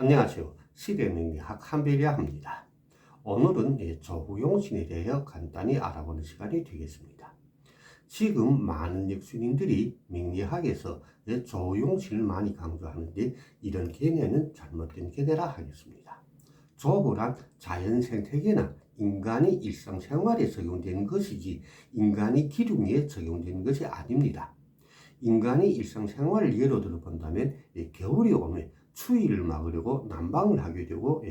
안녕하세요. 시대명리학 한별이라 합니다. 오늘은 조후용신에 대해 간단히 알아보는 시간이 되겠습니다. 지금 많은 역술인들이 명리학에서 조후용신을 많이 강조하는데 이런 개념은 잘못된 개념이라 하겠습니다. 조후란 자연 생태계나 인간의 일상생활에 적용되는 것이지 인간의 기lum에 적용되는 것이 아닙니다. 인간의 일상생활을 예로 들어 본다면 겨울이 오면 추위를 막으려고 난방을 하게 되고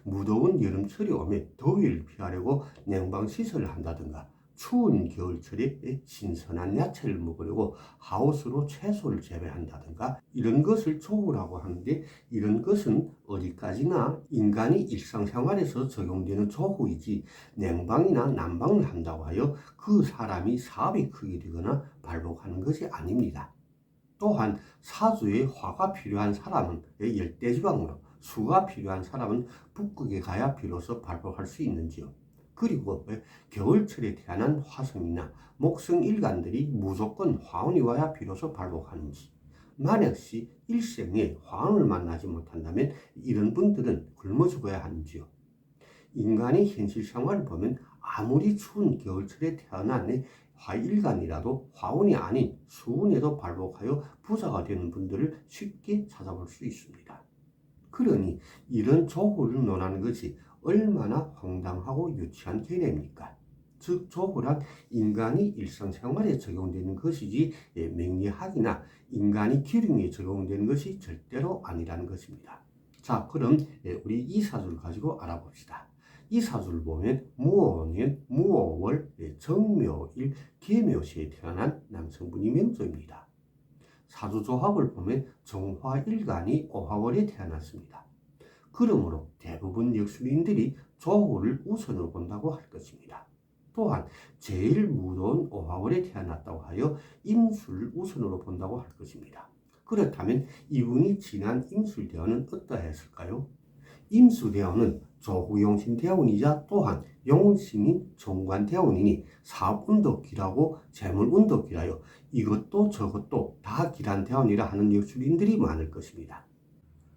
무더운 여름철이 오면 더위를 피하려고 냉방시설을 한다든가 추운 겨울철에 신선한 야채를 먹으려고 하우스로 채소를 재배한다든가 이런 것을 조후라고 하는데 이런 것은 어디까지나 인간이 일상생활에서 적용되는 조후이지 냉방이나 난방을 한다고 하여 그 사람이 사업이 크게 되거나 발복하는 것이 아닙니다. 또한 사주에 화가 필요한 사람은 열대지방으로 수가 필요한 사람은 북극에 가야 비로소 발복할 수 있는지요. 그리고 겨울철에 태어난 화성이나 목성 일간들이 무조건 화운이 와야 비로소 발복하는지. 만약시 일생에 화운을 만나지 못한다면 이런 분들은 굶어 죽어야 하는지요. 인간의 현실 생활을 보면 아무리 추운 겨울철에 태어난 화일간이라도 화운이 아닌 수운에도 발복하여 부자가 되는 분들을 쉽게 찾아볼 수 있습니다. 그러니 이런 조후를 논하는 것이 얼마나 황당하고 유치한 개념입니까? 즉 조후란 인간이 일상생활에 적용되는 것이지 명리학이나 인간이 기lum에 적용되는 것이 절대로 아니라는 것입니다. 자, 그럼 우리 이 사주를 가지고 알아봅시다. 이 사주를 보면 무오년, 무오월, 정묘일, 계묘시에 태어난 남성분이 명조입니다. 사주조합을 보면 정화일간이 오화월에 태어났습니다. 그러므로 대부분 역술인들이 조후를 우선으로 본다고 할 것입니다. 또한 제일 무더운 오화월에 태어났다고 하여 임술을 우선으로 본다고 할 것입니다. 그렇다면 이분이 지난 임술대원은 어떠했을까요? 임수대원은 조후용신대원이자 또한 용신인 정관대원이니 사업운덕기라고 재물운덕기라요. 이것도 저것도 다 기란대원이라 하는 역술인들이 많을 것입니다.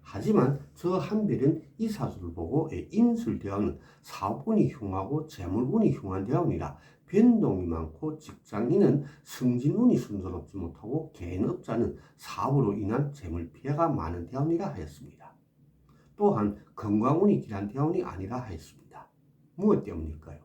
하지만 저 한별은 이 사주를 보고 임술대원은 사업운이 흉하고 재물운이 흉한 대원이라 변동이 많고 직장인은 승진운이 순조롭지 못하고 개인업자는 사업으로 인한 재물 피해가 많은 대원이라 하였습니다. 또한 건강운이 길한 대원이 아니라 하였습니다. 무엇 때문일까요?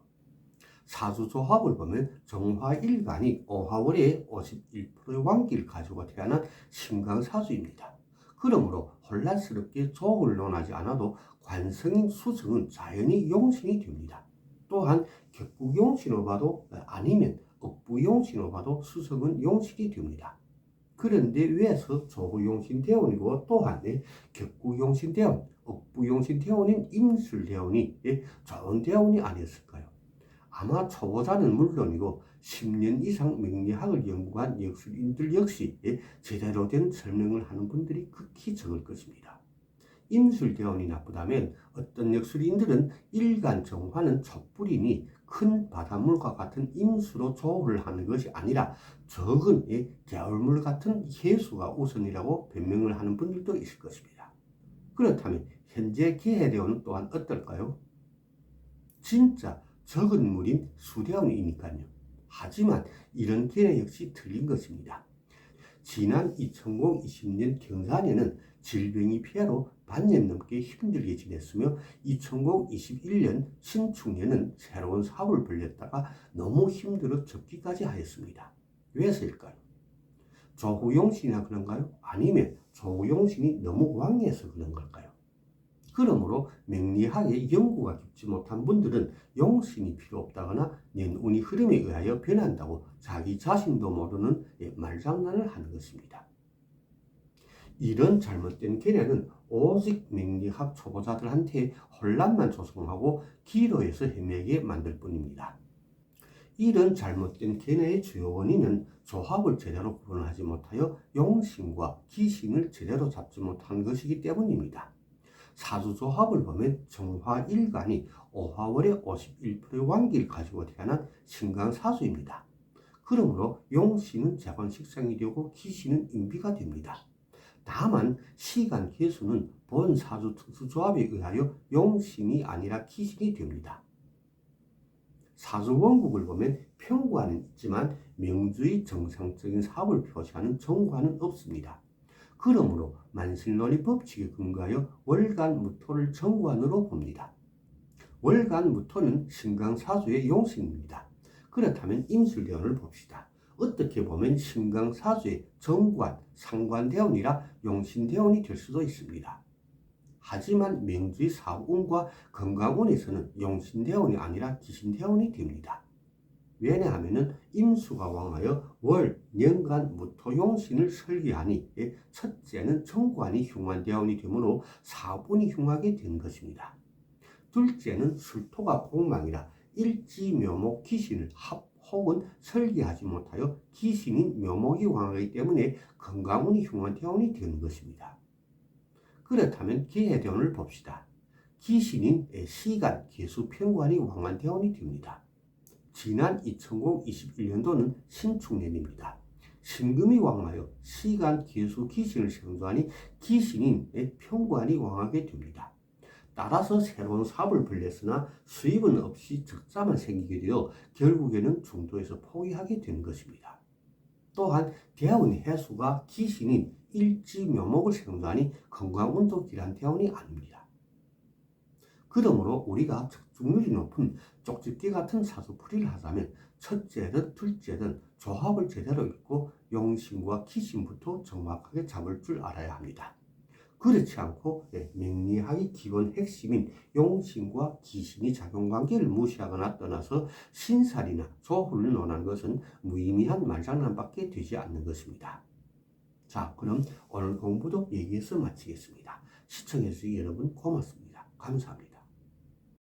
사주조합을 보면 정화일간이 오화월에 51%의 왕기를 가지고 태어난 신강사주입니다. 그러므로 혼란스럽게 조후를 논하지 않아도 관성인 수성은 자연히 용신이 됩니다. 또한 격국용신으로 봐도 아니면 억부용신으로 봐도 수성은 용신이 됩니다. 그런데 왜서 조후용신대원이고 또한 격구용신대원, 억부용신대원인 임술대원이 좋은 대원이 아니었을까요? 아마 초보자는 물론이고 10년 이상 명리학을 연구한 역술인들 역시 제대로 된 설명을 하는 분들이 극히 적을 것입니다. 임술대원이 나쁘다면 어떤 역술인들은 일간 정화는 촛불이니 큰 바닷물과 같은 임수로 조후를 하는 것이 아니라 적은 개울물 같은 해수가 우선이라고 변명을 하는 분들도 있을 것입니다. 그렇다면 현재 기해대원은 또한 어떨까요? 진짜 적은 물인 수대원이니까요. 하지만 이런 기해 역시 틀린 것입니다. 지난 2020년 경산에는 질병이 피해로 반년 넘게 힘들게 지냈으며 2021년 신축년은 새로운 사업을 벌였다가 너무 힘들어 접기까지 하였습니다. 왜서일까요? 조후용신이나 그런가요? 아니면 조후용신이 너무 왕해서 그런 걸까요? 그러므로 명리학에 연구가 깊지 못한 분들은 용신이 필요 없다거나 년운이 흐름에 의하여 변한다고 자기 자신도 모르는 말장난을 하는 것입니다. 이런 잘못된 개념은 오직 명리학 초보자들한테 혼란만 조성하고 기로에서 헤매게 만들 뿐입니다. 이런 잘못된 개념의 주요 원인은 조합을 제대로 구분하지 못하여 용신과 기신을 제대로 잡지 못한 것이기 때문입니다. 사주조합을 보면 정화일간이 오화월에 51%의 왕기를 가지고 태어난 신강사주입니다. 그러므로 용신은 재관식상이 되고 기신은 인비가 됩니다. 다만 시간 계수는 본 사주 특수조합에 의하여 용신이 아니라 기신이 됩니다. 사주 원국을 보면 평관은 있지만 명주의 정상적인 사업을 표시하는 정관은 없습니다. 그러므로 만실론의 법칙에 근거하여 월간무토를 정관으로 봅니다. 월간무토는 신강사주의 용신입니다. 그렇다면 임술대원을 봅시다. 어떻게 보면 신강사주의 정관, 상관대원이라 용신대원이 될 수도 있습니다. 하지만 명주의 사운과 건강운에서는 용신대원이 아니라 기신대원이 됩니다. 왜냐하면 임수가 왕하여 월, 년간, 무토용신을 설계하니 첫째는 정관이 흉환대원이 되므로 사분이 흉하게 된 것입니다. 둘째는 술토가 공망이라 일지묘목 기신을 혹은 설계하지 못하여 기신인 묘목이 왕하기 때문에 건강운이 흉환대원이 되는 것입니다. 그렇다면 기해대원을 봅시다. 기신인 시간, 계수, 편관이 왕환대원이 됩니다. 지난 2021년도는 신축년입니다. 신금이 왕하여 시간, 계수, 기신을 생조하니 기신인 편관이 왕하게 됩니다. 따라서 새로운 사업을 벌렸으나 수입은 없이 적자만 생기게 되어 결국에는 중도에서 포기하게 되는 것입니다. 또한 대운의 해수가 기신인 일지묘목을 생조하니 건강운도 길한 대운이 아닙니다. 그러므로 우리가 적중률이 높은 쪽집게 같은 사주풀이를 하자면 첫째든 둘째든 조합을 제대로 읽고 용신과 기신부터 정확하게 잡을 줄 알아야 합니다. 그렇지 않고 명리학의 기본 핵심인 용신과 기신이 작용관계를 무시하거나 떠나서 신살이나 조후를 논하는 것은 무의미한 말장난밖에 되지 않는 것입니다. 자, 그럼 오늘 공부도 여기에서 마치겠습니다. 시청해주신 여러분 고맙습니다. 감사합니다.